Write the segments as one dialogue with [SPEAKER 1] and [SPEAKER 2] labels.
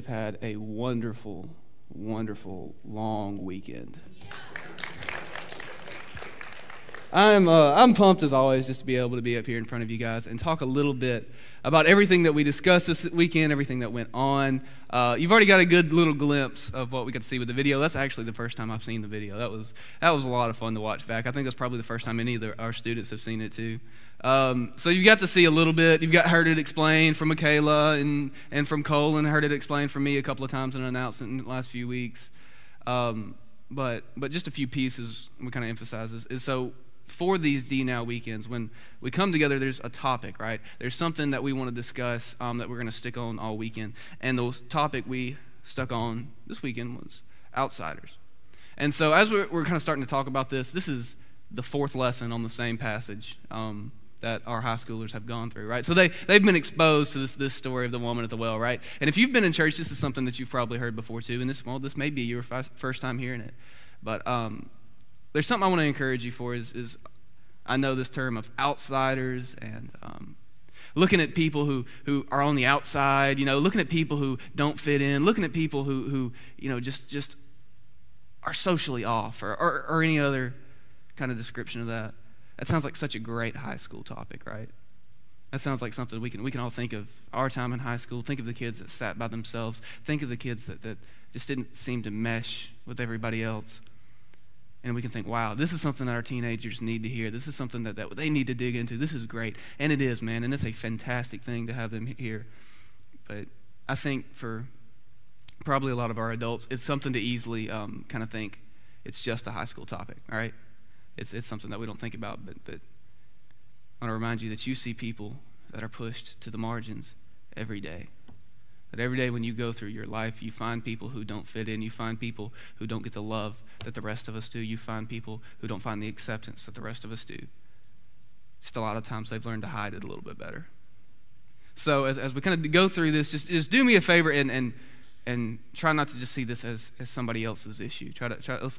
[SPEAKER 1] had a wonderful, wonderful long weekend. I'm pumped as always just to be able to be up here in front of you guys and talk a little bit about everything that we discussed this weekend, everything that went on. You've already got a good little glimpse of what we got to see with the video. That's actually the first time I've seen the video. That was a lot of fun to watch back. I think that's probably the first time any of our students have seen it too. So you got to see a little bit. You've heard it explained from Michaela and from Cole, and heard it explained from me a couple of times in an announcement in the last few weeks. But just a few pieces we kind of emphasize is so for these DNOW weekends, when we come together, there's a topic, right? There's something that we want to discuss that we're going to stick on all weekend. And the topic we stuck on this weekend was outsiders. And so as we're kind of starting to talk about this is the fourth lesson on the same passage that our high schoolers have gone through, right? So they've been exposed to this story of the woman at the well, right? And if you've been in church, this is something that you've probably heard before too. And this may be your first time hearing it. But there's something I want to encourage you for is I know this term of outsiders and looking at people who are on the outside, looking at people who don't fit in, looking at people who just are socially off or any other kind of description of that. That sounds like such a great high school topic, right? That sounds like something we can all think of our time in high school, think of the kids that sat by themselves, think of the kids that just didn't seem to mesh with everybody else. And we can think, wow, this is something that our teenagers need to hear. This is something that they need to dig into. This is great. And it is, man. And it's a fantastic thing to have them here. But I think for probably a lot of our adults, it's something to easily kind of think it's just a high school topic, all right? It's something that we don't think about. But I want to remind you that you see people that are pushed to the margins every day. That every day when you go through your life, you find people who don't fit in. You find people who don't get the love that the rest of us do. You find people who don't find the acceptance that the rest of us do. Just a lot of times they've learned to hide it a little bit better. So as we kind of go through this, just do me a favor and try not to just see this as somebody else's issue.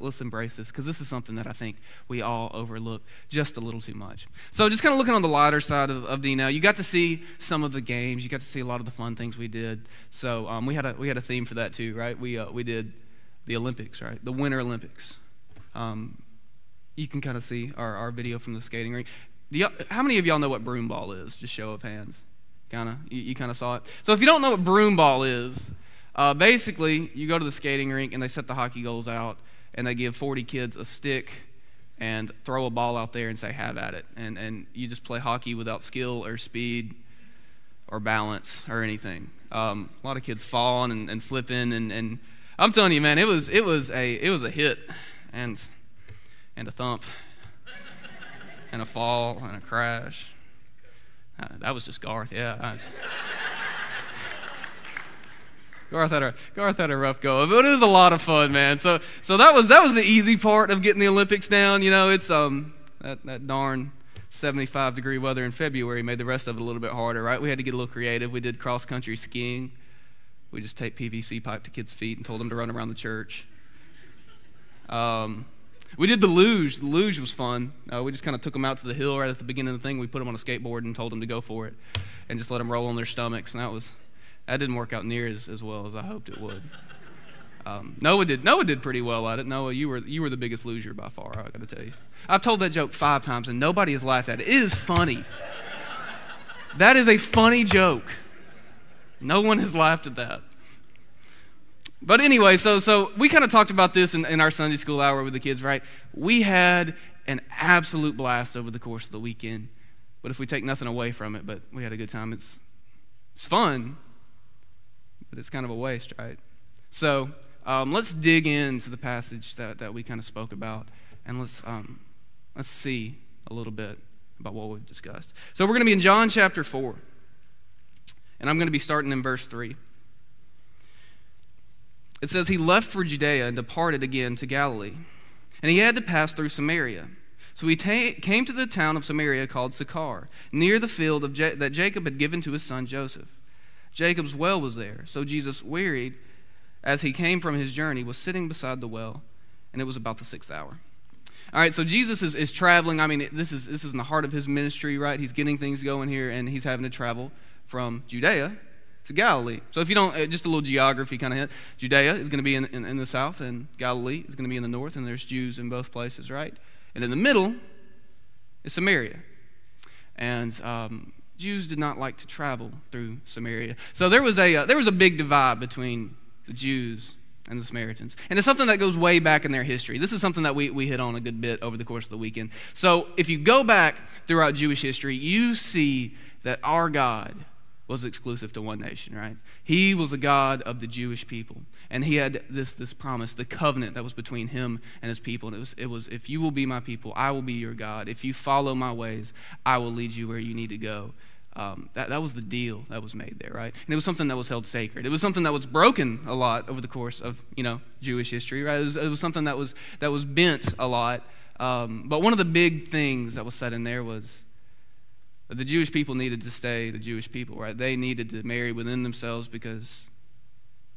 [SPEAKER 1] Let's embrace this, because this is something that I think we all overlook just a little too much. So just kind of looking on the lighter side of DNOW, you got to see some of the games. You got to see a lot of the fun things we did. So we had a theme for that too, right? We did the Olympics, right? The Winter Olympics. You can kind of see our video from the skating rink. How many of y'all know what broom ball is? Just show of hands. You kind of saw it. So if you don't know what broom ball is, basically, you go to the skating rink and they set the hockey goals out and they give 40 kids a stick and throw a ball out there and say, have at it. And you just play hockey without skill or speed or balance or anything. A lot of kids fall and slip in, and I'm telling you, man, it was a hit and a thump and a fall and a crash. That was just Garth, yeah. Garth had a rough go, but it was a lot of fun, man. So that was the easy part of getting the Olympics down. It's that darn 75-degree weather in February made the rest of it a little bit harder, right? We had to get a little creative. We did cross-country skiing. We just taped PVC pipe to kids' feet and told them to run around the church. We did the luge. The luge was fun. We just kind of took them out to the hill right at the beginning of the thing. We put them on a skateboard and told them to go for it and just let them roll on their stomachs, and that didn't work out near as well as I hoped it would. Noah did pretty well at it. Noah, you were the biggest loser by far, I got to tell you. I've told that joke 5 times, and nobody has laughed at it. It is funny. That is a funny joke. No one has laughed at that. But anyway, so we kind of talked about this in our Sunday school hour with the kids, right? We had an absolute blast over the course of the weekend. But if we take nothing away from it, but we had a good time, it's fun, but it's kind of a waste, right? So let's dig into the passage that we kind of spoke about, and let's see a little bit about what we've discussed. So we're going to be in John chapter 4, and I'm going to be starting in verse 3. It says, he left for Judea and departed again to Galilee, and he had to pass through Samaria. So he came to the town of Samaria called Sychar, near the field that Jacob had given to his son Joseph. Jacob's well was there, so Jesus, wearied as he came from his journey, was sitting beside the well, and it was about the 6th hour. All right, so Jesus is traveling. I mean, this is in the heart of his ministry, right? He's getting things going here, and he's having to travel from Judea to Galilee. So if you don't, just a little geography kind of hint, Judea is going to be in the south, and Galilee is going to be in the north, and there's Jews in both places, right? And in the middle is Samaria. And Jews did not like to travel through Samaria. So there was a big divide between the Jews and the Samaritans. And it's something that goes way back in their history. This is something that we hit on a good bit over the course of the weekend. So if you go back throughout Jewish history, you see that our God was exclusive to one nation, right? He was a God of the Jewish people. And he had this promise, the covenant that was between him and his people. And it was, if you will be my people, I will be your God. If you follow my ways, I will lead you where you need to go. That was the deal that was made there, right? And it was something that was held sacred. It was something that was broken a lot over the course of, Jewish history, right? It was something that was bent a lot. But one of the big things that was said in there was that the Jewish people needed to stay the Jewish people, right? They needed to marry within themselves, because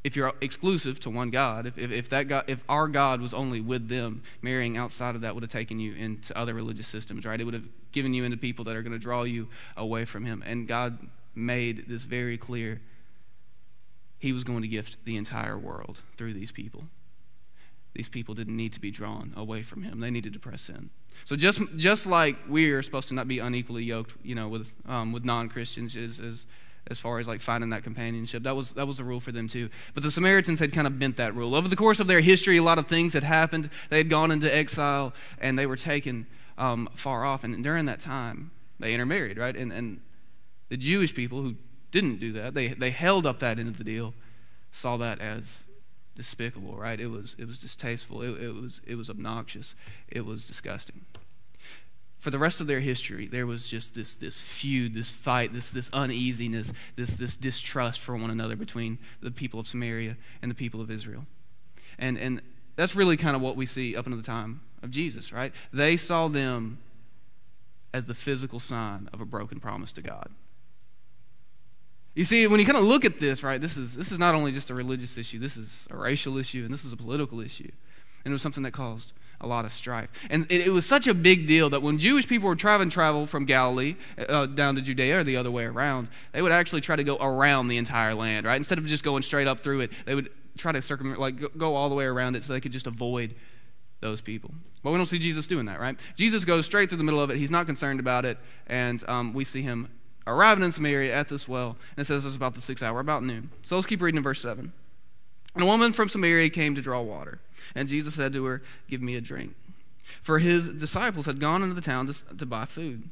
[SPEAKER 1] if you're exclusive to one God, if our God was only with them, marrying outside of that would have taken you into other religious systems, right? It would have given you into people that are going to draw you away from him. And God made this very clear. He was going to gift the entire world through these people. These people didn't need to be drawn away from him. They needed to press in. So just like we are supposed to not be unequally yoked, with non-Christians as far as like finding that companionship, that was a rule for them too. But the Samaritans had kind of bent that rule. Over the course of their history, a lot of things had happened. They had gone into exile, and they were taken far off. And during that time, they intermarried, right? And the Jewish people who didn't do that, they held up that end of the deal, saw that as despicable, right? It was distasteful. It was obnoxious. It was disgusting. For the rest of their history, there was just this feud, this fight, this uneasiness, this distrust for one another between the people of Samaria and the people of Israel. And that's really kind of what we see up until the time of Jesus, right? They saw them as the physical sign of a broken promise to God. You see, when you kind of look at this, right, this is not only just a religious issue, this is a racial issue, and this is a political issue. And it was something that caused a lot of strife. And it was such a big deal that when Jewish people were travel from Galilee down to Judea, or the other way around, they would actually try to go around the entire land, right? Instead of just going straight up through it, they would try to go all the way around it so they could just avoid those people. But we don't see Jesus doing that, right? Jesus goes straight through the middle of it. He's not concerned about it. And we see him arriving in Samaria at this well. And it says it was about the 6th hour, about noon. So let's keep reading in verse 7. And a woman from Samaria came to draw water. And Jesus said to her, "Give me a drink." For his disciples had gone into the town to buy food.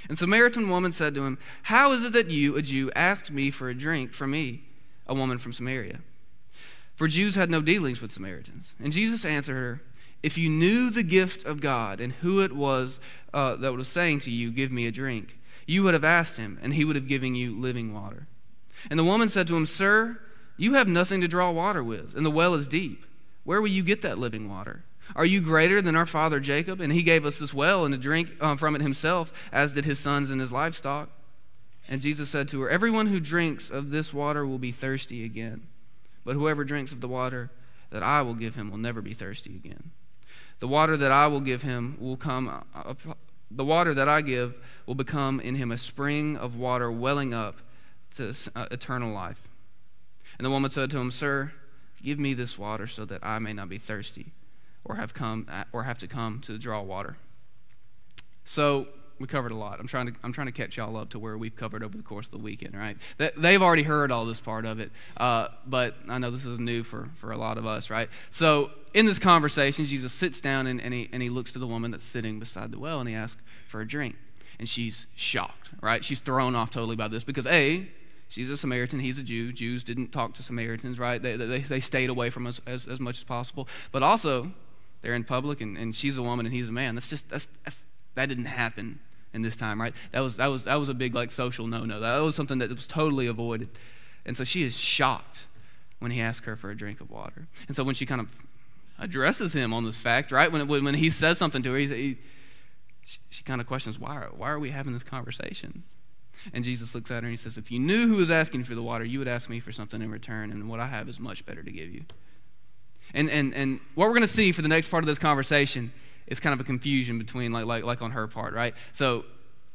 [SPEAKER 1] And the Samaritan woman said to him, "How is it that you, a Jew, asked me for a drink from me, a woman from Samaria?" For Jews had no dealings with Samaritans. And Jesus answered her, "If you knew the gift of God and who it was that was saying to you, 'Give me a drink,' you would have asked him, and he would have given you living water." And the woman said to him, "Sir, you have nothing to draw water with, and the well is deep. Where will you get that living water? Are you greater than our father Jacob? And he gave us this well and to drink from it himself, as did his sons and his livestock." And Jesus said to her, "Everyone who drinks of this water will be thirsty again. But whoever drinks of the water that I will give him will never be thirsty again. The water that I will give him the water that I give will become in him a spring of water welling up to eternal life." And the woman said to him, "Sir, give me this water so that I may not be thirsty or have to come to draw water." So we covered a lot. I'm trying to catch y'all up to where we've covered over the course of the weekend, right? They've already heard all this part of it, but I know this is new for a lot of us, right? So in this conversation, Jesus sits down and he looks to the woman that's sitting beside the well, and he asks for a drink. And she's shocked, right? She's thrown off totally by this because she's a Samaritan, he's a Jew. Jews didn't talk to Samaritans, right? They stayed away from us as much as possible. But also, they're in public, and she's a woman and he's a man. That didn't happen in this time, right? That was a big social no-no. That was something that was totally avoided. And so she is shocked when he asks her for a drink of water. And so when she kind of addresses him on this fact, right? When he says something to her, she kind of questions, why are we having this conversation? And Jesus looks at her and he says, "If you knew who was asking for the water, you would ask me for something in return, and what I have is much better to give you." And what we're going to see for the next part of this conversation is kind of a confusion between like on her part, right? So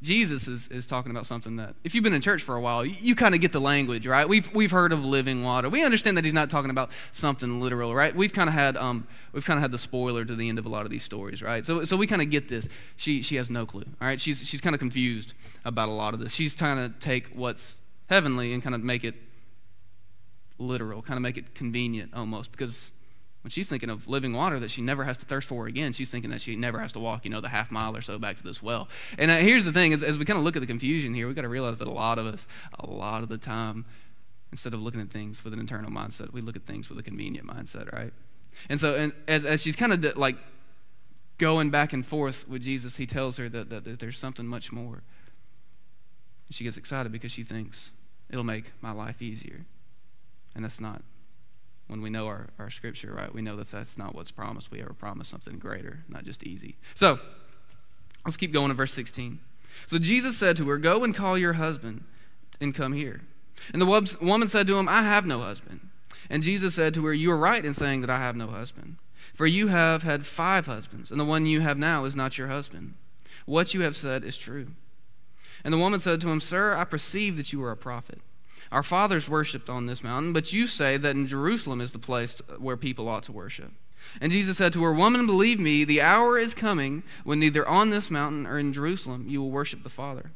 [SPEAKER 1] Jesus is talking about something that, if you've been in church for a while, you kind of get the language, right? We've heard of living water. We understand that he's not talking about something literal, right? We've kind of had the spoiler to the end of a lot of these stories, right? So we kind of get this. She has no clue, all right? She's kind of confused about a lot of this. She's trying to take what's heavenly and kind of make it literal, kind of make it convenient almost, because when she's thinking of living water that she never has to thirst for again, she's thinking that she never has to walk, the half mile or so back to this well. And here's the thing, as we kind of look at the confusion here, we've got to realize that a lot of us, a lot of the time, instead of looking at things with an internal mindset, we look at things with a convenient mindset, right? And so as she's kind of like going back and forth with Jesus, he tells her that there's something much more. And she gets excited because she thinks, it'll make my life easier. And that's not. When we know our scripture, right, we know that that's not what's promised. We ever promise something greater, not just easy. So, let's keep going to verse 16. So Jesus said to her, go and call your husband and come here. And the woman said to him, I have no husband. And Jesus said to her, you are right in saying that I have no husband. For you have had 5 husbands, and the one you have now is not your husband. What you have said is true. And the woman said to him, Sir, I perceive that you are a prophet. Our fathers worshipped on this mountain, but you say that in Jerusalem is the place where people ought to worship. And Jesus said to her, Woman, believe me, the hour is coming when neither on this mountain or in Jerusalem you will worship the Father.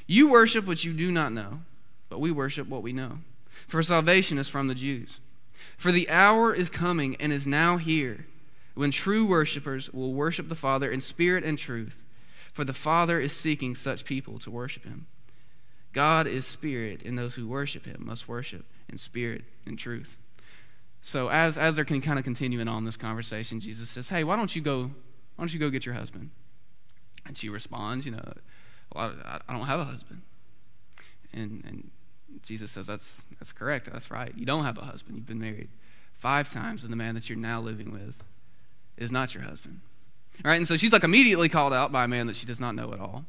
[SPEAKER 1] You worship what you do not know, but we worship what we know. For salvation is from the Jews. For the hour is coming and is now here when true worshipers will worship the Father in spirit and truth. For the Father is seeking such people to worship him. God is spirit, and those who worship him must worship in spirit and truth. So as they're kind of continuing on this conversation, Jesus says, hey, why don't you go get your husband? And she responds, well, I don't have a husband. And Jesus says, that's correct, that's right. You don't have a husband. You've been married 5 times, and the man that you're now living with is not your husband. All right, and so she's like immediately called out by a man that she does not know at all.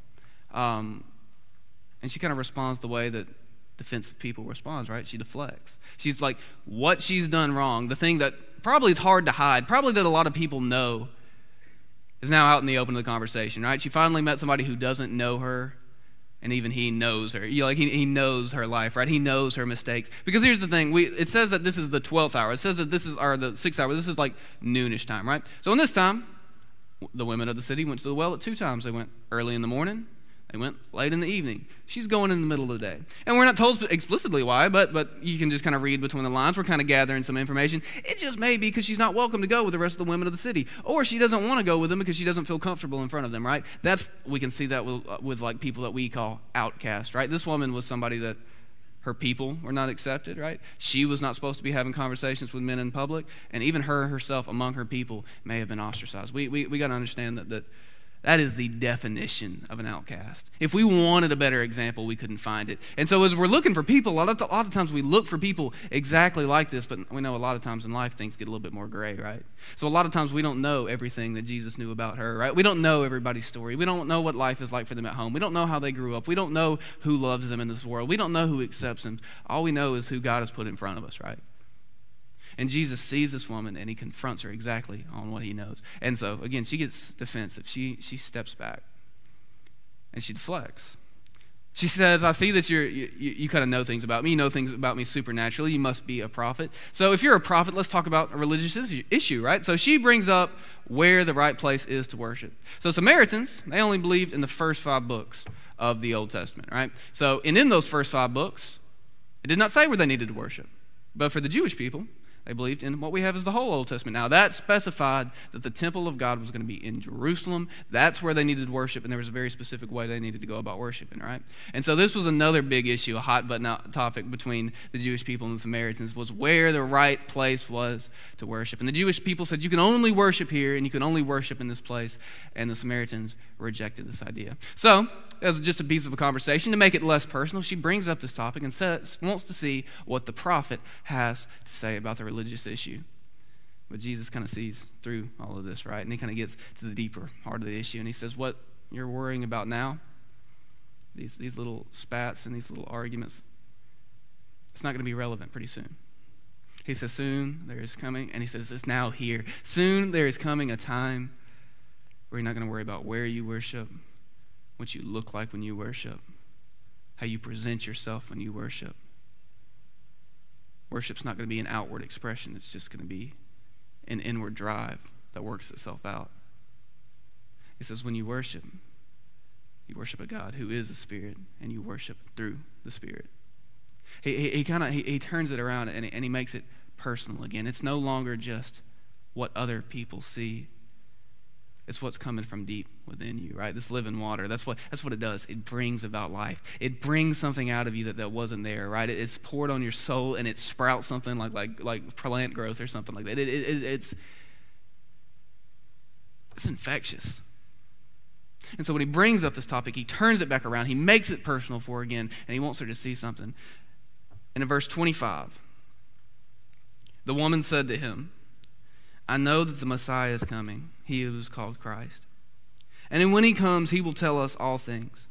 [SPEAKER 1] And she kind of responds the way that defensive people responds, right? She deflects. She's like, what she's done wrong, the thing that probably is hard to hide, probably that a lot of people know, is now out in the open of the conversation, right? She finally met somebody who doesn't know her, and even he knows her. He knows her life, right? He knows her mistakes. Because here's the thing, it says that this is the 12th hour. It says that this is, or the 6th hour. This is like noonish time, right? So in this time, the women of the city went to the well at 2 times. They went early in the morning. They went late in the evening. She's going in the middle of the day. And we're not told explicitly why, but you can just kind of read between the lines. We're kind of gathering some information. It just may be because she's not welcome to go with the rest of the women of the city. Or she doesn't want to go with them because she doesn't feel comfortable in front of them, right? We can see that with like people that we call outcasts, right? This woman was somebody that her people were not accepted, right? She was not supposed to be having conversations with men in public. And even herself among her people may have been ostracized. We got to understand that is the definition of an outcast. If we wanted a better example, we couldn't find it. And so as we're looking for people, a lot of times we look for people exactly like this, but we know a lot of times in life things get a little bit more gray, right? So a lot of times we don't know everything that Jesus knew about her, right? We don't know everybody's story. We don't know what life is like for them at home. We don't know how they grew up. We don't know who loves them in this world. We don't know who accepts them. All we know is who God has put in front of us, right? And Jesus sees this woman, and he confronts her exactly on what he knows. And so, again, she gets defensive. She steps back, and she deflects. She says, I see that you kind of know things about me. You know things about me supernaturally. You must be a prophet. So if you're a prophet, let's talk about a religious issue, right? So she brings up where the right place is to worship. So Samaritans, they only believed in the first 5 books of the Old Testament, right? So, and in those first 5 books, it did not say where they needed to worship. But for the Jewish people, they believed in what we have as the whole Old Testament. Now, that specified that the temple of God was going to be in Jerusalem. That's where they needed to worship, and there was a very specific way they needed to go about worshiping, right? And so this was another big issue, a hot-button topic between the Jewish people and the Samaritans, was where the right place was to worship. And the Jewish people said, you can only worship here, and you can only worship in this place, and the Samaritans rejected this idea. So, as just a piece of a conversation, to make it less personal, she brings up this topic and wants to see what the prophet has to say about the religious issue. But Jesus kind of sees through all of this, right? And he kind of gets to the deeper part of the issue. And he says, what you're worrying about now, these little spats and these little arguments, it's not going to be relevant pretty soon. He says, soon there is coming, and he says, it's now here. Soon there is coming a time where you're not going to worry about where you worship, what you look like when you worship, how you present yourself when you worship. Worship's not going to be an outward expression. It's just going to be an inward drive that works itself out. It says when you worship a God who is a spirit, and you worship through the Spirit. He turns it around and he makes it personal again. It's no longer just what other people see. It's what's coming from deep within you, right? This living water. That's what it does. It brings about life. It brings something out of you that wasn't there, right? It's poured on your soul and it sprouts something like plant growth or something like that. It's infectious. And so when he brings up this topic, he turns it back around. He makes it personal for her again, and he wants her to see something. And in verse 25, the woman said to him, I know that the Messiah is coming, he who is called Christ. And then when he comes, he will tell us all things.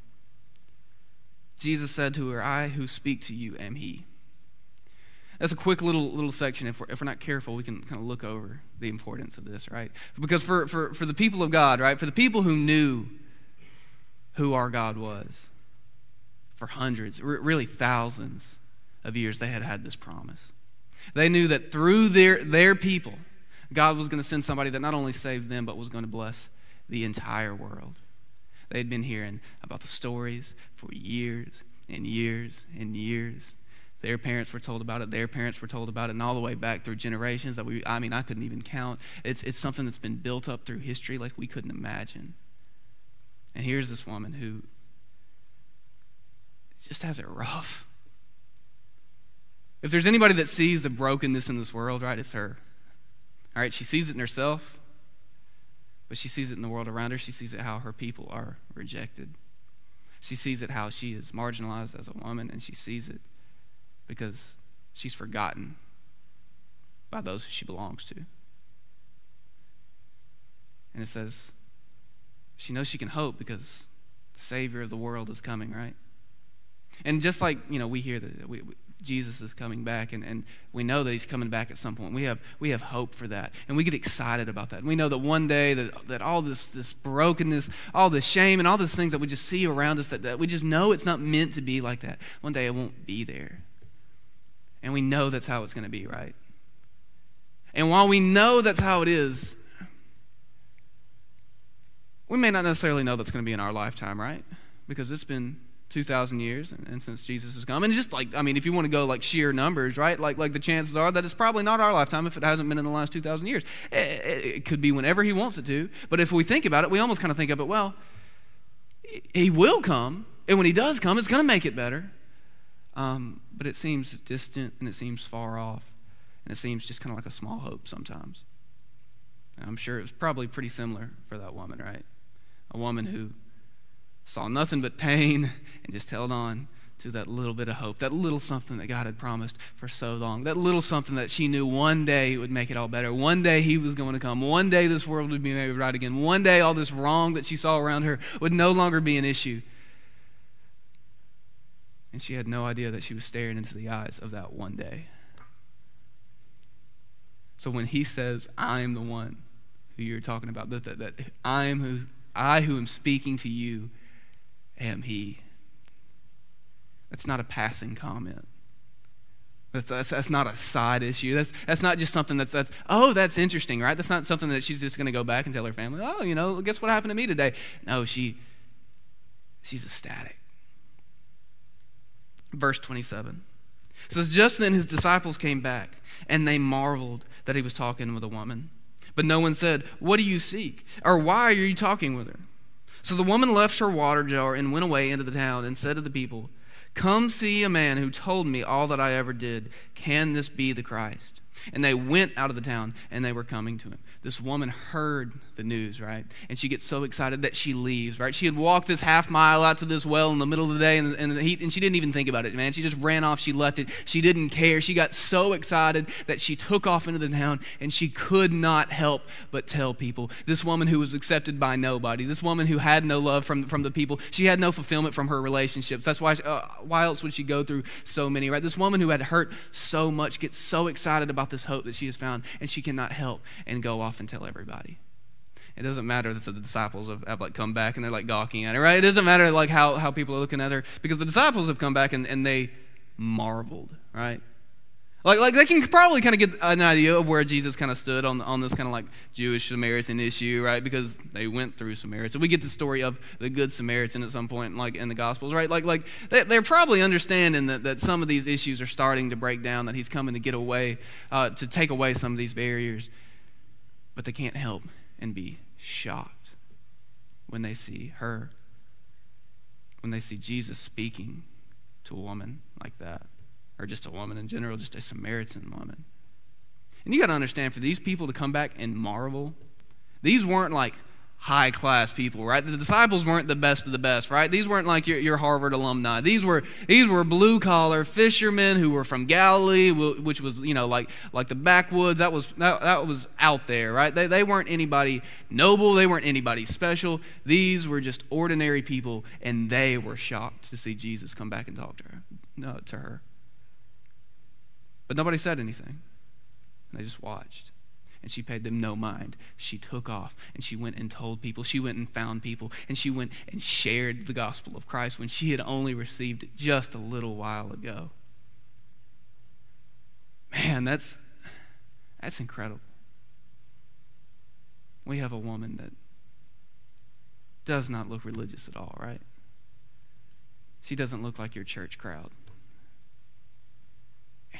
[SPEAKER 1] Jesus said to her, I who speak to you am he. That's a quick little section. If we're not careful, we can kind of look over the importance of this, right? Because for the people of God, right, for the people who knew who our God was, for hundreds, really thousands of years, they had this promise. They knew that through their people, God was going to send somebody that not only saved them, but was going to bless the entire world. They had been hearing about the stories for years and years and years. Their parents were told about it. Their parents were told about it, and all the way back through generations that I couldn't even count. It's something that's been built up through history like we couldn't imagine. And here's this woman who just has it rough. If there's anybody that sees the brokenness in this world, right, it's her. All right, she sees it in herself, but she sees it in the world around her. She sees it how her people are rejected. She sees it how she is marginalized as a woman, and she sees it because she's forgotten by those who she belongs to. And it says she knows she can hope because the Savior of the world is coming, right? And just like, we hear that Jesus is coming back, and we know that he's coming back at some point. We have hope for that, and we get excited about that. And we know that one day that all this brokenness, all this shame, and all these things that we just see around us, that we just know it's not meant to be like that. One day it won't be there. And we know that's how it's going to be, right? And while we know that's how it is, we may not necessarily know that's going to be in our lifetime, right? Because it's been 2,000 years and since Jesus has come. And just if you want to go sheer numbers, right? Like the chances are that it's probably not our lifetime if it hasn't been in the last 2,000 years. It could be whenever he wants it to. But if we think about it, we almost kind of think of it, well, he will come. And when he does come, it's going to make it better. But it seems distant and it seems far off. And it seems just kind of like a small hope sometimes. And I'm sure it was probably pretty similar for that woman, right? A woman who saw nothing but pain and just held on to that little bit of hope, that little something that God had promised for so long, that little something that she knew one day would make it all better. One day he was going to come. One day this world would be made right again. One day all this wrong that she saw around her would no longer be an issue. And she had no idea that she was staring into the eyes of that one day. So when he says, I am the one who you're talking about, that I who am speaking to you am he. That's not a passing comment. That's not a side issue. That's not just something that's interesting, right? That's not something that she's just going to go back and tell her family, guess what happened to me today? No, she's ecstatic. Verse 27. It says, just then his disciples came back, and they marveled that he was talking with a woman. But no one said, what do you seek? Or why are you talking with her? So the woman left her water jar and went away into the town and said to the people, come see a man who told me all that I ever did. Can this be the Christ? And they went out of the town, and they were coming to him. This woman heard the news, right? And she gets so excited that she leaves, right? She had walked this half mile out to this well in the middle of the day in the heat, and she didn't even think about it, man. She just ran off. She left it. She didn't care. She got so excited that she took off into the town, and she could not help but tell people. This woman who was accepted by nobody, this woman who had no love from the people, she had no fulfillment from her relationships. That's why else would she go through so many, right? This woman who had hurt so much gets so excited about this hope that she has found, and she cannot help and go off and tell everybody. It doesn't matter that the disciples have like come back and they're like gawking at her, right? It doesn't matter like how people are looking at her, because the disciples have come back and they marveled, right? Like they can probably kind of get an idea of where Jesus kind of stood on this kind of like Jewish Samaritan issue, right? Because they went through Samaria. So we get the story of the Good Samaritan at some point, like in the Gospels, right? Like they're probably understanding that some of these issues are starting to break down, that he's coming to get away, to take away some of these barriers. But they can't help and be shocked when they see her, when they see Jesus speaking to a woman like that. Or just a woman in general, just a Samaritan woman. And you got to understand, for these people to come back and marvel, these weren't like high-class people, right? The disciples weren't the best of the best, right? These weren't like your Harvard alumni. These were blue-collar fishermen who were from Galilee, which was, like the backwoods. That was out there, right? They weren't anybody noble. They weren't anybody special. These were just ordinary people, and they were shocked to see Jesus come back and talk to her. But nobody said anything. They just watched. And she paid them no mind. She took off and she went and told people. She went and found people. And she went and shared the gospel of Christ when she had only received it just a little while ago. Man, that's incredible. We have a woman that does not look religious at all, right? She doesn't look like your church crowd.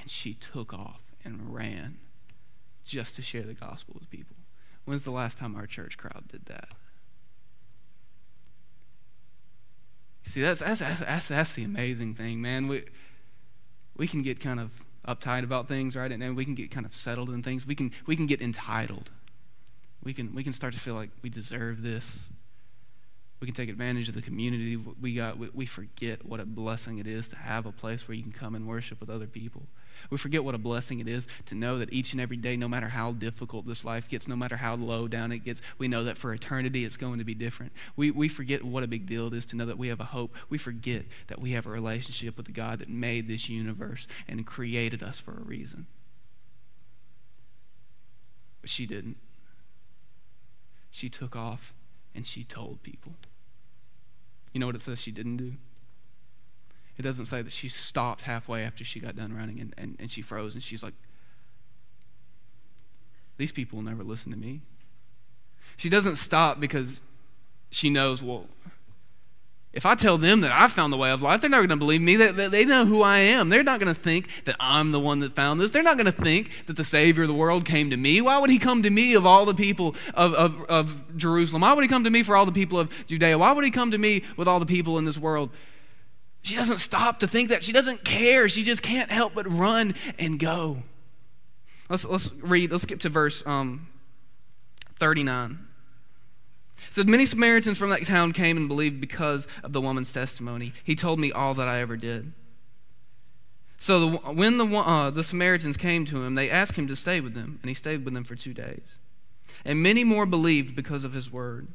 [SPEAKER 1] And she took off and ran just to share the gospel with people. When's the last time our church crowd did that? See, that's the amazing thing, man. We can get kind of uptight about things, right? And we can get kind of settled in things. We can get entitled. We can start to feel like we deserve this. We can take advantage of the community we got. We forget what a blessing it is to have a place where you can come and worship with other people. We forget what a blessing it is to know that each and every day, no matter how difficult this life gets, no matter how low down it gets, we know that for eternity it's going to be different. We forget what a big deal it is to know that we have a hope. We forget that we have a relationship with the God that made this universe and created us for a reason. But she didn't. She took off and she told people. You know what it says she didn't do? It doesn't say that she stopped halfway after she got done running and she froze and she's like, these people will never listen to me. She doesn't stop because she knows, well, if I tell them that I found the way of life, they're not going to believe me. They know who I am. They're not going to think that I'm the one that found this. They're not going to think that the Savior of the world came to me. Why would he come to me of all the people of Jerusalem? Why would he come to me for all the people of Judea? Why would he come to me with all the people in this world? She doesn't stop to think that. She doesn't care. She just can't help but run and go. Let's read. Let's skip to verse 39. It said, many Samaritans from that town came and believed because of the woman's testimony. He told me all that I ever did. So when the Samaritans came to him, they asked him to stay with them, and he stayed with them for 2 days. And many more believed because of his word.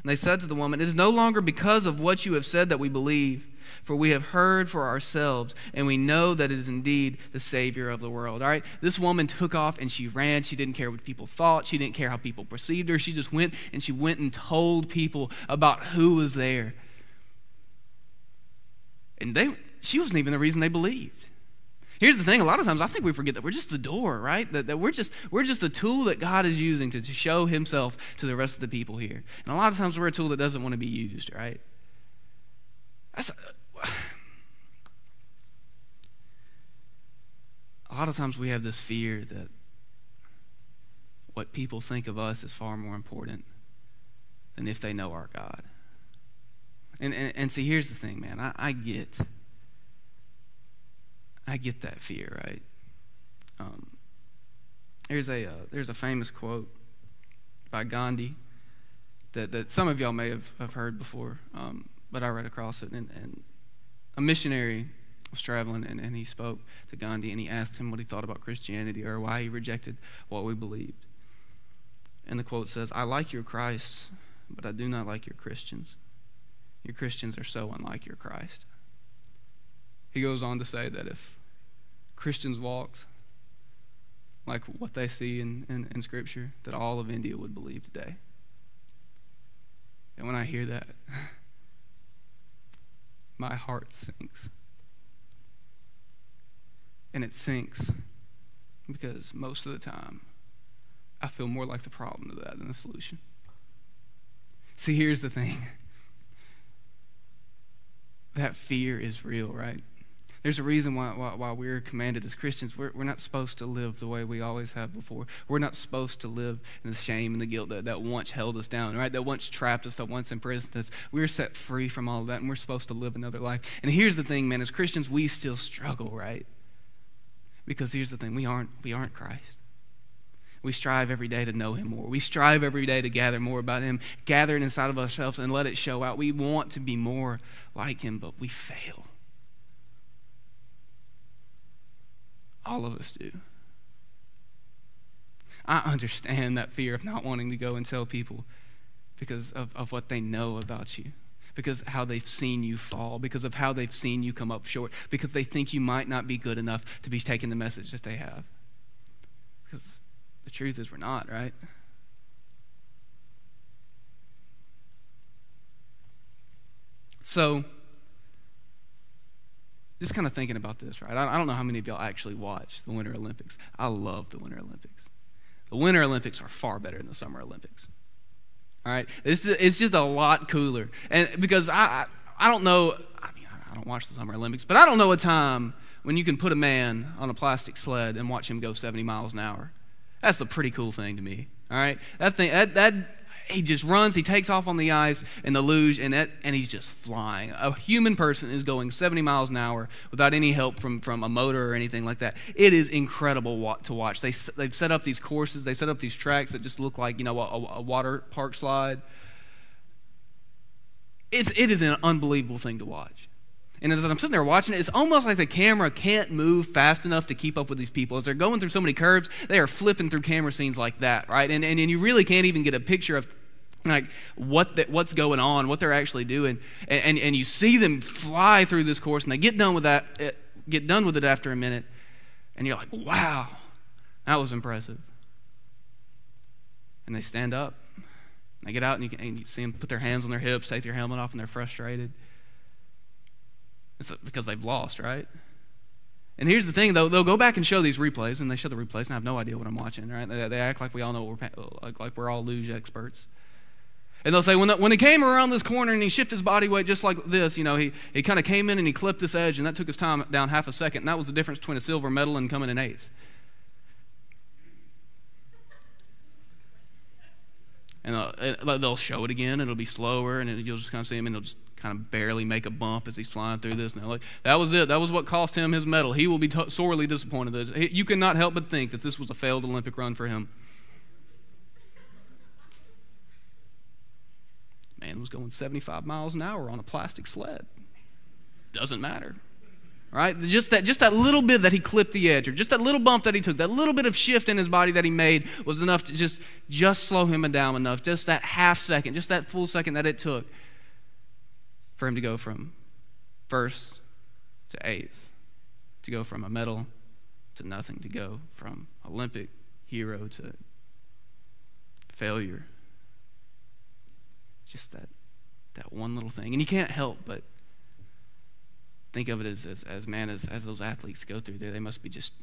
[SPEAKER 1] And they said to the woman, it is no longer because of what you have said that we believe, for we have heard for ourselves, and we know that it is indeed the Savior of the world. All right, this woman took off and she ran. She didn't care what people thought. She didn't care how people perceived her. She just went and told people about who was there. And she wasn't even the reason they believed. Here's the thing, a lot of times I think we forget that we're just the door, right? That we're just a tool that God is using to show himself to the rest of the people here. And a lot of times we're a tool that doesn't want to be used, right? A lot of times we have this fear that what people think of us is far more important than if they know our God. And see, here's the thing, man. I get that fear, right? There's a famous quote by Gandhi that some of y'all may have heard before, but I read across it. And a missionary was traveling, and he spoke to Gandhi, and he asked him what he thought about Christianity or why he rejected what we believed. And the quote says, I like your Christ, but I do not like your Christians. Your Christians are so unlike your Christ. He goes on to say that if Christians walked like what they see in Scripture, that all of India would believe today. hear that, my heart sinks. And it sinks because most of the time, I feel more like the problem to that than the solution. See, here's the thing. That fear is real, right? There's a reason why we're commanded as Christians. We're not supposed to live the way we always have before. We're not supposed to live in the shame and the guilt that once held us down, right? That once trapped us, that once imprisoned us. We're set free from all of that, and we're supposed to live another life. And here's the thing, man. As Christians, we still struggle, right? Because here's the thing. We aren't Christ. We strive every day to know him more. We strive every day to gather more about him, gather it inside of ourselves and let it show out. We want to be more like him, but we fail. All of us do. I understand that fear of not wanting to go and tell people because of what they know about you, because of how they've seen you fall, because of how they've seen you come up short, because they think you might not be good enough to be taking the message that they have. Because the truth is we're not, right? So, just kind of thinking about this, right? I don't know how many of y'all actually watch the Winter Olympics. I love the Winter Olympics. The Winter Olympics are far better than the Summer Olympics. All right? It's just a lot cooler. And because I don't know, I don't watch the Summer Olympics, but I don't know a time when you can put a man on a plastic sled and watch him go 70 miles an hour. That's a pretty cool thing to me. All right? That he just runs, he takes off on the ice and the luge, and he's just flying. A human person is going 70 miles an hour without any help from a motor or anything like that. It is incredible to watch. They've set up these courses, they've set up these tracks that just look like, a water park slide. It is an unbelievable thing to watch. And as I'm sitting there watching it, it's almost like the camera can't move fast enough to keep up with these people. As they're going through so many curves, they are flipping through camera scenes like that, right? And you really can't even get a picture of like what's going on, what they're actually doing. And you see them fly through this course, and they get done with it after a minute, and you're like, wow, that was impressive. And they stand up, and they get out, and you see them put their hands on their hips, take their helmet off, and they're frustrated. It's because they've lost, right? And here's the thing, though. They'll go back and show these replays, and they show the replays, and I have no idea what I'm watching, right? They act like we all know like we're all luge experts. And they'll say, when he came around this corner and he shifted his body weight just like this, he kind of came in and he clipped this edge, and that took his time down half a second, and that was the difference between a silver medal and coming in eighth. And they'll show it again, and it'll be slower, and you'll just kind of see him, and he'll just kind of barely make a bump as he's flying through this. And they're like, that was it. That was what cost him his medal. He will be sorely disappointed. You cannot help but think that this was a failed Olympic run for him. Man was going 75 miles an hour on a plastic sled. Doesn't matter. Right? Just that little bit that he clipped the edge, or just that little bump that he took, that little bit of shift in his body that he made was enough to just slow him down enough, just that half second, just that full second that it took for him to go from first to eighth, to go from a medal to nothing, to go from Olympic hero to failure. Just that one little thing. And you can't help but think of it as those athletes go through there, they must be just,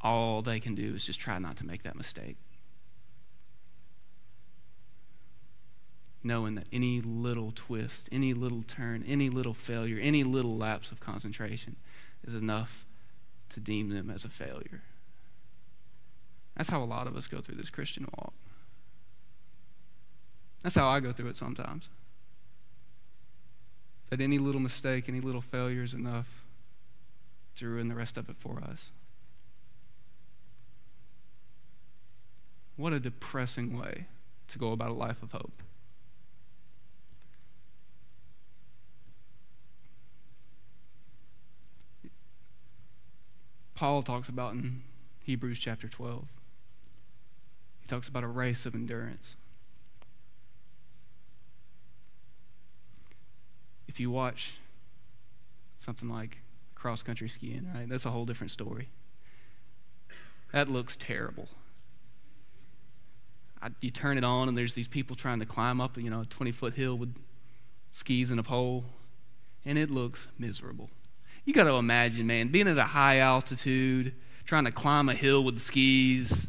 [SPEAKER 1] all they can do is just try not to make that mistake. Knowing that any little twist, any little turn, any little failure, any little lapse of concentration is enough to deem them as a failure. That's how a lot of us go through this Christian walk. That's how I go through it sometimes. That any little mistake, any little failure is enough to ruin the rest of it for us. What a depressing way to go about a life of hope. Paul talks about in Hebrews chapter 12. He talks about a race of endurance. If you watch something like cross-country skiing, right, that's a whole different story. That looks terrible. You turn it on, and there's these people trying to climb up, a 20-foot hill with skis and a pole, and it looks miserable. You got to imagine, man, being at a high altitude, trying to climb a hill with skis,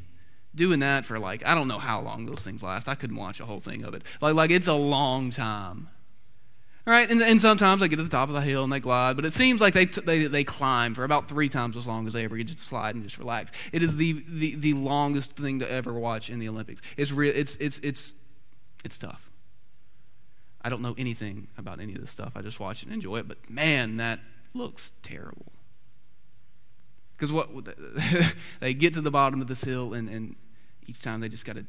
[SPEAKER 1] doing that for I don't know how long those things last. I couldn't watch a whole thing of it. Like it's a long time. All right, and sometimes they get to the top of the hill and they glide, but it seems like they climb for about 3 times as long as they ever get to slide and just relax. It is the longest thing to ever watch in the Olympics. It's tough. I don't know anything about any of this stuff. I just watch it and enjoy it, but man, that looks terrible. Because they get to the bottom of this hill, and each time they just got to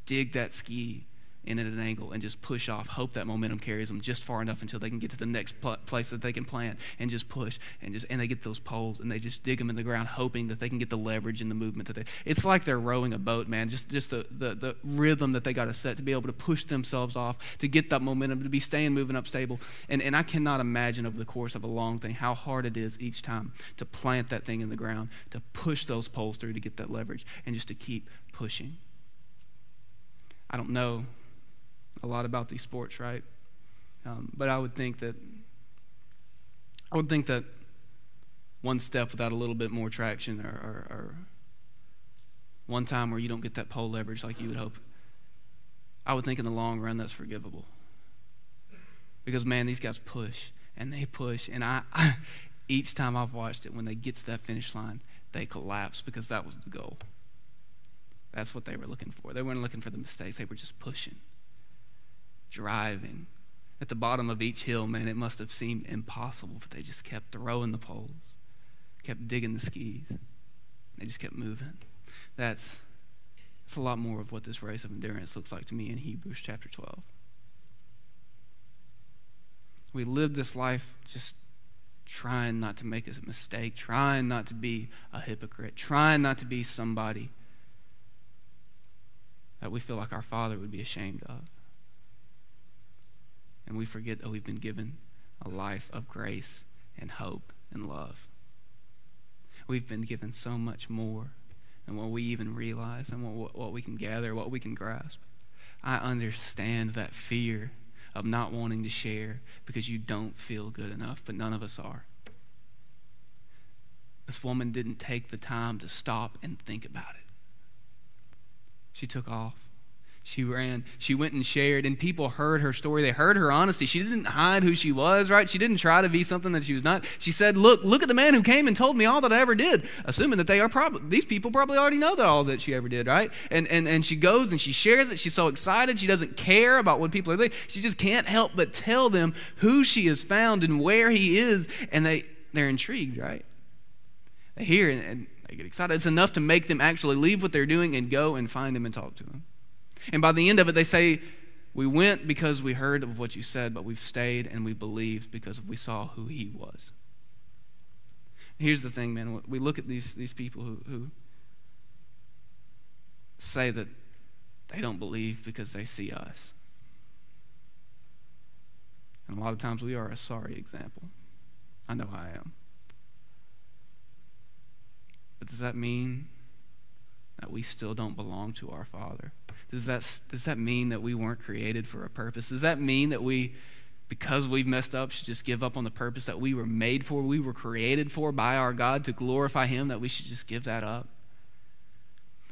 [SPEAKER 1] dig that ski in at an angle and just push off, hope that momentum carries them just far enough until they can get to the next place that they can plant, and just push, and they get those poles and they just dig them in the ground, hoping that they can get the leverage and the movement it's like they're rowing a boat, man. Just the rhythm that they got to set to be able to push themselves off, to get that momentum, to be staying moving up stable. And I cannot imagine over the course of a long thing how hard it is each time to plant that thing in the ground, to push those poles through to get that leverage, and just to keep pushing. I don't know a lot about these sports, right? But I would think that one step without a little bit more traction, or one time where you don't get that pole leverage like you would hope, I would think in the long run that's forgivable. Because man, these guys push and they push, and I each time I've watched it, when they get to that finish line, they collapse, because that was the goal. That's what they were looking for. They weren't looking for the mistakes. They were just pushing, driving. At the bottom of each hill, man, it must have seemed impossible, but they just kept throwing the poles, kept digging the skis. They just kept moving. That's a lot more of what this race of endurance looks like to me in Hebrews chapter 12. We live this life just trying not to make a mistake, trying not to be a hypocrite, trying not to be somebody that we feel like our Father would be ashamed of. And we forget that we've been given a life of grace and hope and love. We've been given so much more than what we even realize and what we can gather, what we can grasp. I understand that fear of not wanting to share because you don't feel good enough, but none of us are. This woman didn't take the time to stop and think about it. She took off. She ran. She went and shared, and people heard her story. They heard her honesty. She didn't hide who she was, right? She didn't try to be something that she was not. She said, look at the man who came and told me all that I ever did, assuming that these people probably already know that all that she ever did, right? And she goes and she shares it. She's so excited. She doesn't care about what people are thinking. She just can't help but tell them who she has found and where he is, and they're intrigued, right? They hear and they get excited. It's enough to make them actually leave what they're doing and go and find him and talk to him. And by the end of it, they say, we went because we heard of what you said, but we've stayed and we believed because we saw who he was. Here's the thing, man. We look at these people who say that they don't believe because they see us. And a lot of times we are a sorry example. I know I am. But does that mean that we still don't belong to our Father? Does that mean that we weren't created for a purpose? Does that mean that we, because we've messed up, should just give up on the purpose that we were made for, we were created for by our God to glorify him, that we should just give that up?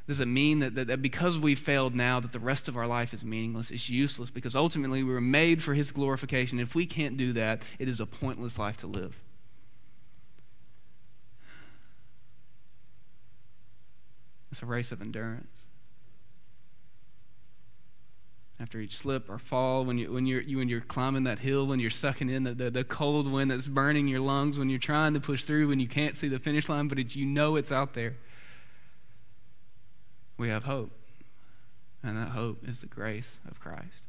[SPEAKER 1] Does it mean that because we failed now, that the rest of our life is meaningless, it's useless, because ultimately we were made for his glorification? If we can't do that, it is a pointless life to live. It's a race of endurance. After each slip or fall, when you're climbing that hill, when you're sucking in the cold wind that's burning your lungs, when you're trying to push through, when you can't see the finish line, but it's out there, we have hope. And that hope is the grace of Christ.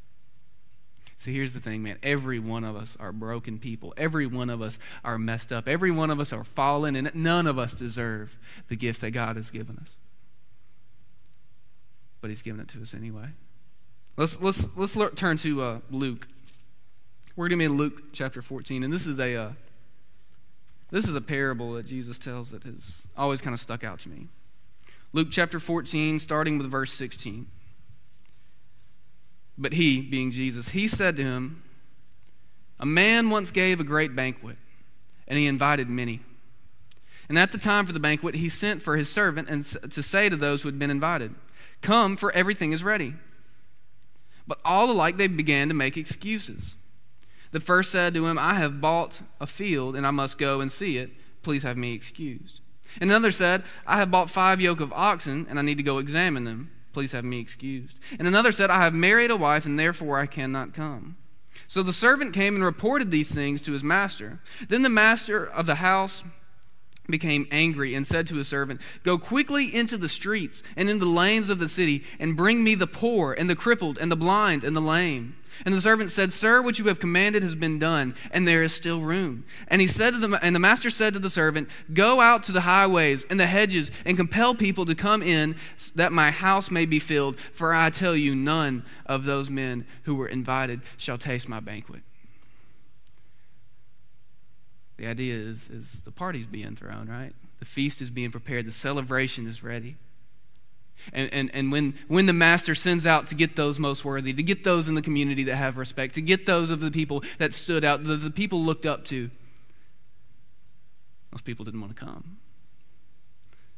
[SPEAKER 1] See, here's the thing, man. Every one of us are broken people. Every one of us are messed up. Every one of us are fallen, and none of us deserve the gift that God has given us. But he's given it to us anyway. Let's turn to Luke. We're going to be in Luke chapter 14, and this is a parable that Jesus tells that has always kind of stuck out to me. Luke chapter 14, starting with verse 16. But he, being Jesus, he said to him, A man once gave a great banquet, and he invited many. And at the time for the banquet, he sent for his servant and to say to those who had been invited, 'Come, for everything is ready.' But all alike they began to make excuses. The first said to him, 'I have bought a field, and I must go and see it. Please have me excused.' And another said, 'I have bought 5 yoke of oxen, and I need to go examine them. Please have me excused.' And another said, 'I have married a wife, and therefore I cannot come.' So the servant came and reported these things to his master. Then the master of the house became angry and said to his servant, 'Go quickly into the streets and in the lanes of the city, and bring me the poor and the crippled and the blind and the lame.' And the servant said, 'Sir, what you have commanded has been done, and there is still room.' And the master said to the servant, 'Go out to the highways and the hedges and compel people to come in, that my house may be filled. For I tell you, none of those men who were invited shall taste my banquet.'" The idea is the party's being thrown, right? The feast is being prepared. The celebration is ready. And when the master sends out to get those most worthy, to get those in the community that have respect, to get those of the people that stood out, the people looked up to, those people didn't want to come.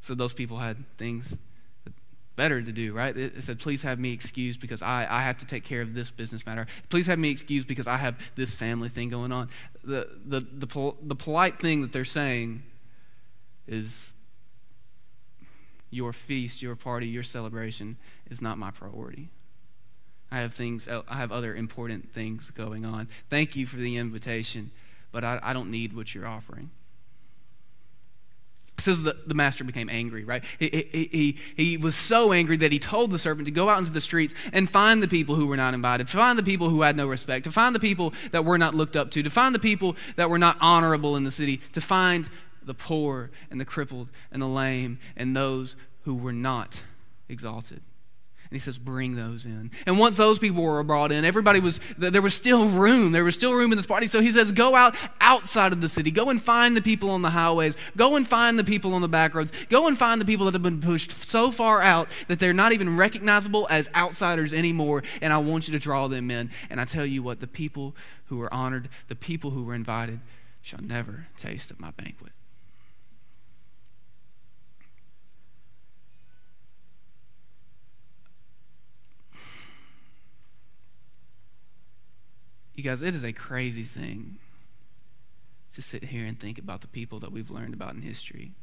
[SPEAKER 1] So those people had things better to do, right? It said, "Please have me excused because I have to take care of this business matter. Please have me excused because I have this family thing going on." The polite thing that they're saying is, your feast, your party, your celebration is not my priority. I have other important things going on. Thank you for the invitation, but I don't need what you're offering. It says the master became angry, right? He was so angry that he told the servant to go out into the streets and find the people who were not invited, to find the people who had no respect, to find the people that were not looked up to find the people that were not honorable in the city, to find the poor and the crippled and the lame and those who were not exalted. And he says, bring those in. And once those people were brought in, there was still room. There was still room in this party. So he says, go outside of the city. Go and find the people on the highways. Go and find the people on the back roads. Go and find the people that have been pushed so far out that they're not even recognizable as outsiders anymore. And I want you to draw them in. And I tell you what, the people who are honored, the people who were invited, shall never taste of my banquet. You guys, it is a crazy thing to sit here and think about the people that we've learned about in history.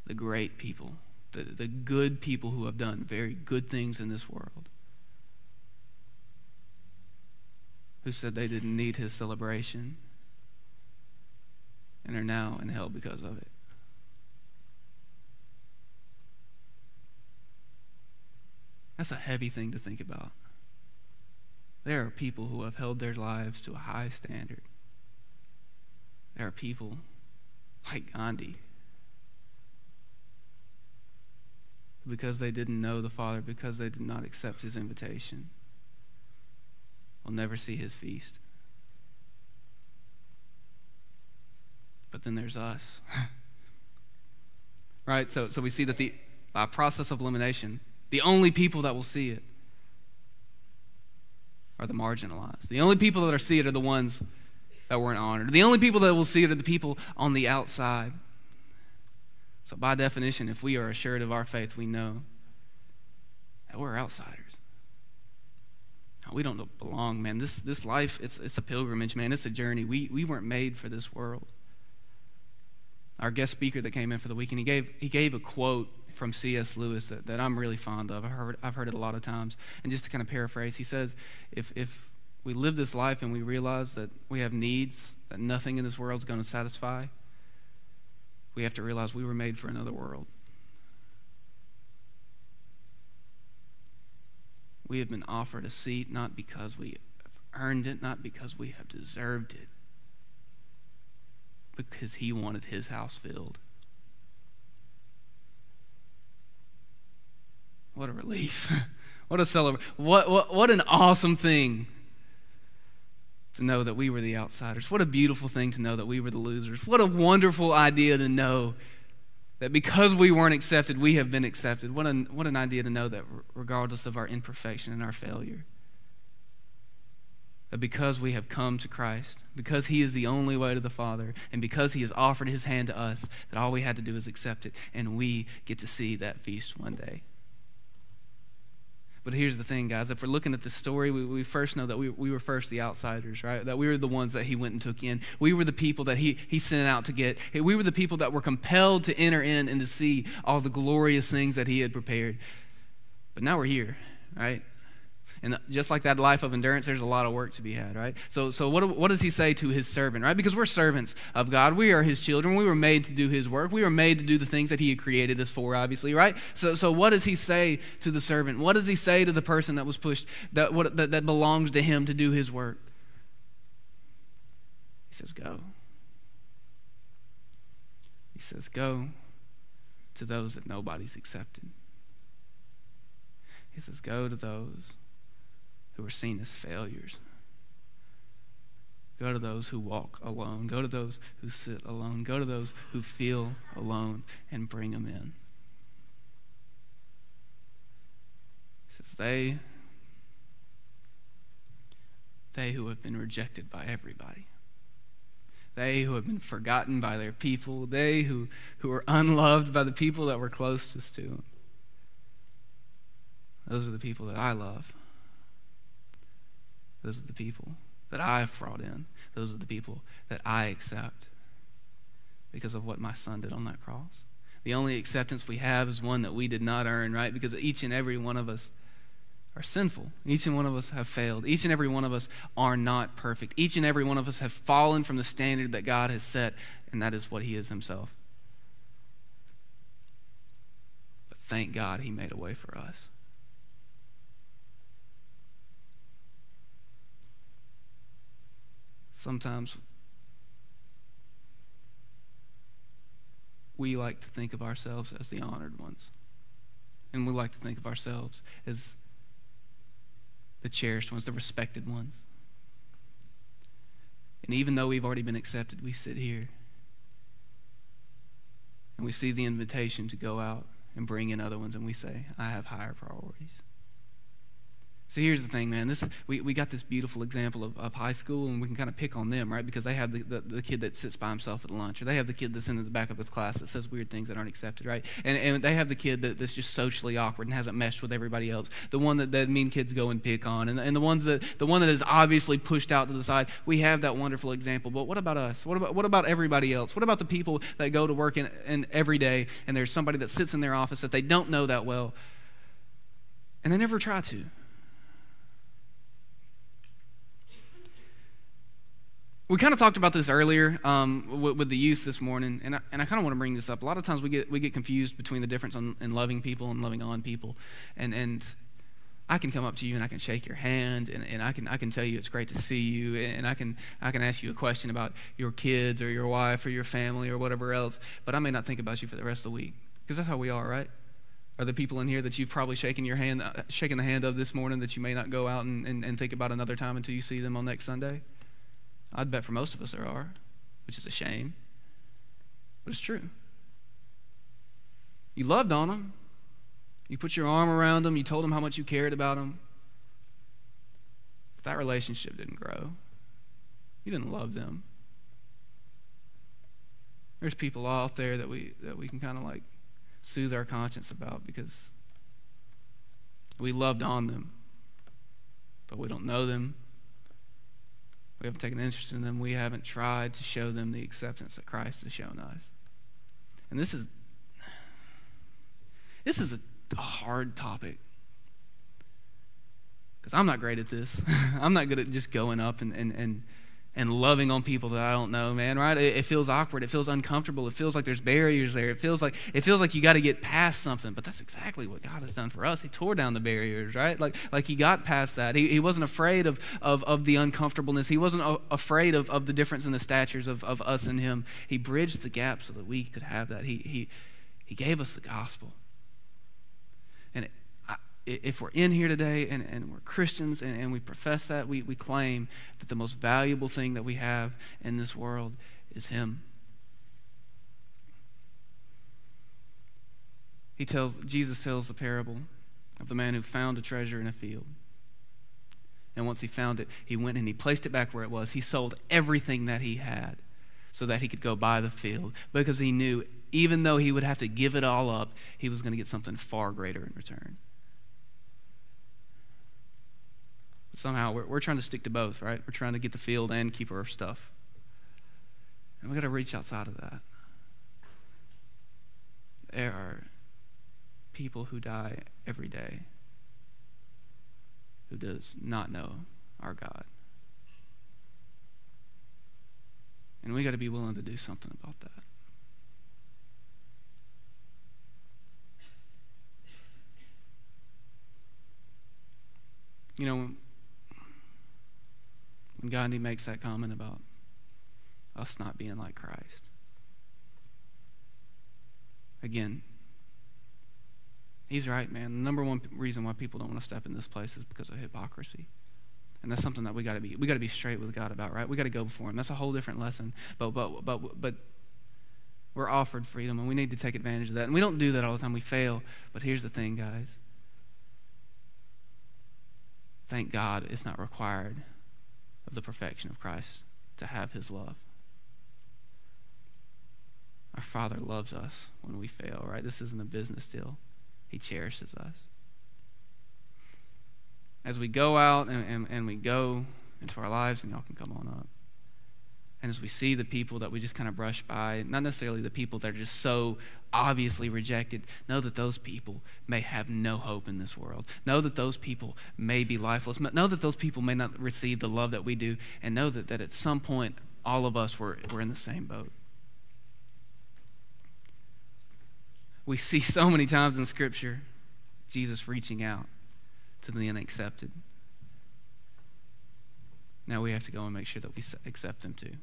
[SPEAKER 1] The great people, the good people who have done very good things in this world, who said they didn't need his celebration and are now in hell because of it. That's a heavy thing to think about. There are people who have held their lives to a high standard. There are people like Gandhi, because they didn't know the Father, because they did not accept his invitation, will never see his feast. But then there's us. Right? So we see that by process of elimination, the only people that will see it are the marginalized. The only people that see it are the ones that weren't honored. The only people that will see it are the people on the outside. So by definition, if we are assured of our faith, we know that we're outsiders. We don't belong, man. This life, it's a pilgrimage, man. It's a journey. We weren't made for this world. Our guest speaker that came in for the weekend, he gave a quote from C.S. Lewis that I'm really fond of. I've heard it a lot of times. And just to kind of paraphrase, he says, if we live this life and we realize that we have needs that nothing in this world is going to satisfy, we have to realize we were made for another world. We have been offered a seat not because we have earned it, not because we have deserved it, because he wanted his house filled. What a relief. What a celebration. What an awesome thing to know that we were the outsiders. What a beautiful thing to know that we were the losers. What a wonderful idea to know that because we weren't accepted, we have been accepted. What an idea to know that regardless of our imperfection and our failure, that because we have come to Christ, because he is the only way to the Father, and because he has offered his hand to us, that all we had to do is accept it, and we get to see that feast one day. But here's the thing, guys. If we're looking at the story, we first know that we were first the outsiders, right? That we were the ones that he went and took in. We were the people that he sent out to get. We were the people that were compelled to enter in and to see all the glorious things that he had prepared. But now we're here, right? And just like that life of endurance, there's a lot of work to be had, right? So what does he say to his servant, right? Because we're servants of God. We are his children. We were made to do his work. We were made to do the things that he had created us for, obviously, right? So what does he say to the servant? What does he say to the person that was pushed, that belongs to him to do his work? He says, go. He says, go to those that nobody's accepted. He says, go to those who are seen as failures. Go to those who walk alone. Go to those who sit alone. Go to those who feel alone and bring them in. He says, they who have been rejected by everybody. They who have been forgotten by their people. They who are unloved by the people that were closest to them. Those are the people that I love. Those are the people that I've brought in. Those are the people that I accept because of what my son did on that cross. The only acceptance we have is one that we did not earn, right? Because each and every one of us are sinful. Each and one of us have failed. Each and every one of us are not perfect. Each and every one of us have fallen from the standard that God has set, and that is what he is himself. But thank God he made a way for us. Sometimes we like to think of ourselves as the honored ones. And we like to think of ourselves as the cherished ones, the respected ones. And even though we've already been accepted, we sit here and we see the invitation to go out and bring in other ones, and we say, I have higher priorities. So here's the thing, man. We got this beautiful example of high school, and we can kind of pick on them, right? Because they have the kid that sits by himself at lunch, or they have the kid that's in the back of his class that says weird things that aren't accepted, right? And they have the kid that's just socially awkward and hasn't meshed with everybody else. The one that mean kids go and pick on, and the one that is obviously pushed out to the side. We have that wonderful example. But what about us? What about everybody else? What about the people that go to work in every day, and there's somebody that sits in their office that they don't know that well, and they never try to? We kind of talked about this earlier with the youth this morning, and I kind of want to bring this up. A lot of times we get confused between the difference in loving people and loving on people, and I can come up to you and I can shake your hand, and I can tell you it's great to see you, and I can ask you a question about your kids or your wife or your family or whatever else, but I may not think about you for the rest of the week, because that's how we are, right? Are there people in here that you've probably shaken the hand of this morning that you may not go out and think about another time until you see them on next Sunday? I'd bet for most of us there are, which is a shame, but it's true. You loved on them. You put your arm around them. You told them how much you cared about them. But that relationship didn't grow. You didn't love them. There's people out there that we can kind of like soothe our conscience about because we loved on them, but we don't know them. We haven't taken interest in them. We haven't tried to show them the acceptance that Christ has shown us. And this is a hard topic. Because I'm not great at this. I'm not good at just going up and loving on people that I don't know, man, right? It feels awkward. It feels uncomfortable. It feels like there's barriers there. It feels like you got to get past something. But that's exactly what God has done for us. He tore down the barriers, right? Like he got past that. He wasn't afraid of the uncomfortableness. He wasn't afraid of the difference in the statures of us and him. He bridged the gap so that we could have that. He gave us the gospel. And if we're in here today and we're Christians and we profess that, we claim that the most valuable thing that we have in this world is him. Jesus tells the parable of the man who found a treasure in a field. And once he found it, he went and he placed it back where it was. He sold everything that he had so that he could go buy the field, because he knew even though he would have to give it all up, he was going to get something far greater in return. But somehow we're trying to stick to both, right? We're trying to get the field and keep our stuff. And we've got to reach outside of that. There are people who die every day who does not know our God. And we got to be willing to do something about that. You know, when Gandhi makes that comment about us not being like Christ, again, he's right, man. The number one reason why people don't want to step in this place is because of hypocrisy. And that's something that we got to be straight with God about, right? We got to go before him. That's a whole different lesson. But we're offered freedom, and we need to take advantage of that. And we don't do that all the time. We fail. But here's the thing, guys. Thank God it's not required of the perfection of Christ to have his love. Our Father loves us when we fail, right? This isn't a business deal. He cherishes us. As we go out and we go into our lives, and y'all can come on up, and as we see the people that we just kind of brush by, not necessarily the people that are just so obviously rejected, know that those people may have no hope in this world. Know that those people may be lifeless. Know that those people may not receive the love that we do, and know that at some point, all of us were in the same boat. We see so many times in Scripture Jesus reaching out to the unaccepted. Now we have to go and make sure that we accept him too.